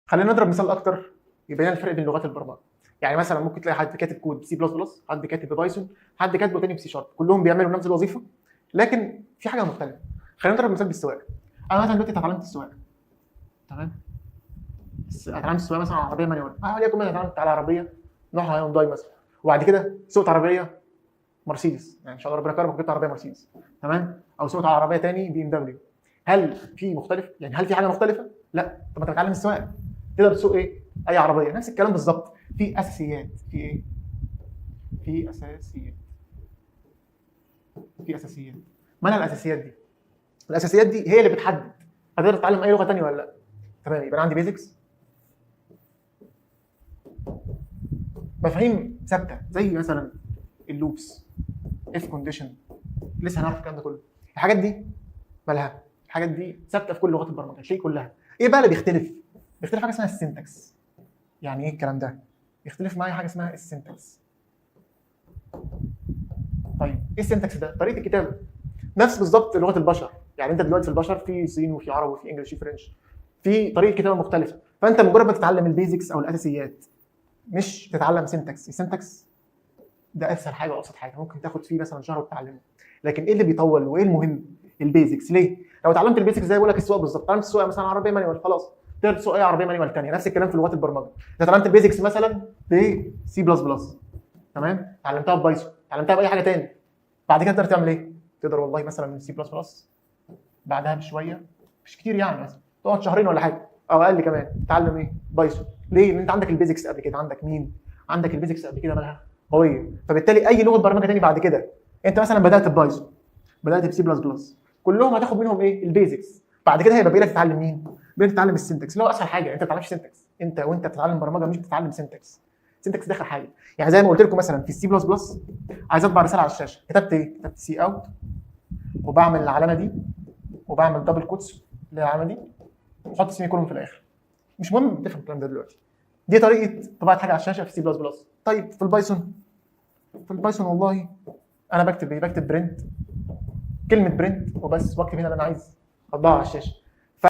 خلينا نضرب مثال اكتر يبين لنا الفرق بين لغات البرمجه. يعني مثلا ممكن تلاقي حد كاتب كود سي بلس بلس، حد كاتب بايثون، حد كاتبه تاني بسي شارب، كلهم بيعملوا نفس الوظيفه لكن في حاجه مختلفه. خلينا نضرب مثال بالسواقه. انا مثلا دلوقتي اتعلمت السواقه، تمام؟ اتعلمت السواقه مثلا على عربيه مانيوال، وليكن مثلا اتعلمت على عربيه نوعها هيونداي مثلا، وبعد كده سوقت عربيه مرسيدس، يعني ان شاء الله ربنا كرمك وجبت عربيه مرسيدس، تمام؟ او سوقت على عربيه تاني بي ام دبليو. هل في مختلف؟ يعني هل في حاجه مختلفه؟ لا. طب انت بتتعلم السواقه، تقدر تسوق ايه؟ اي عربيه، نفس الكلام بالظبط. في اساسيات، في ايه؟ في اساسيات، في اساسيات. ما انا الاساسيات دي، الاساسيات دي هي اللي بتحدد هتقدر تتعلم اي لغه ثانيه ولا لا. تمام؟ يبقى انا عندي بيزكس، مفاهيم ثابته زي مثلا اللوبس، اف كونديشن، لسه هنعرف الكلام ده كله. الحاجات دي مالها؟ الحاجات دي ثابته في كل لغات البرمجه، شيء كلها. ايه بقى اللي بيختلف؟ بيختلف حاجه اسمها السنتكس. يعني ايه الكلام ده؟ يختلف معايا حاجه اسمها السنتكس. طيب ايه السنتكس ده؟ طريقه الكتابه نفس بالظبط لغه البشر. يعني انت دلوقتي في البشر في صيني وفي عربي وفي انجلش وفي فرنش، في طريقه كتابه مختلفه. فانت مجرد ما تتعلم البيزكس او الاساسيات، مش تتعلم سنتكس. السنتكس ده اسهل حاجه وابسط حاجه، ممكن تاخد فيه مثلا شهر وتتعلمه. لكن ايه اللي بيطول وايه المهم؟ البيزكس. ليه؟ لو اتعلمت البيزكس زي بقول لك السواقه بالظبط، اتعلمت السواقه مثلا عربيه مانيوال، خلاص تقدر تسوق اي عربيه مانيوال ثانيه. نفس الكلام في لغات البرمجه، انت اتعلمت البيزكس مثلا بسي بلس بلس، تمام؟ اتعلمتها ببايثون، اتعلمتها باي حاجه ثاني، بعد كده تقدر تعمل ايه؟ تقدر والله مثلا من سي بلس بلس بعدها بشويه، مش كتير يعني، مثلا تقعد شهرين ولا حاجه او اقل كمان تتعلم ايه؟ بايثون. ليه؟ لان انت عندك البيزكس قبل كده، عندك مين؟ عندك البيزكس قبل كده مالها قويه. فبالتالي اي لغه برمجه تاني بعد كده، انت مثلا بدات ببايثون، بدات بسي بلس بلس، كلهم هتاخد منهم ايه؟ البيزكس. بعد كده هيبقى باقي لك تتعلم مين؟ باقي لك تتعلم السنتكس اللي هو اسهل حاجه. انت ما بتتعلمش سنتكس، انت وانت بتتعلم برمجه مش بتتعلم سنتكس. سنتكس ده اخر حاجه. يعني زي ما قلت لكم مثلا في السي بلس بلس، عايز اطبع رساله على الشاشه، كتبت ايه؟ كتبت سي اوت، وبعمل العلامه دي، وبعمل دبل كوتس للعلامه دي، وحط سيمي كولوم في الاخر. مش مهم تفهم الكلام ده دلوقتي. دي طريقه طباعه حاجه على الشاشه في سي بلس بلس. طيب في البايثون، في البايثون والله انا بكتب ايه؟ بكتب برنت، كلمه برنت وبس، واكتب هنا اللي انا عايز اطبعها على الشاشه.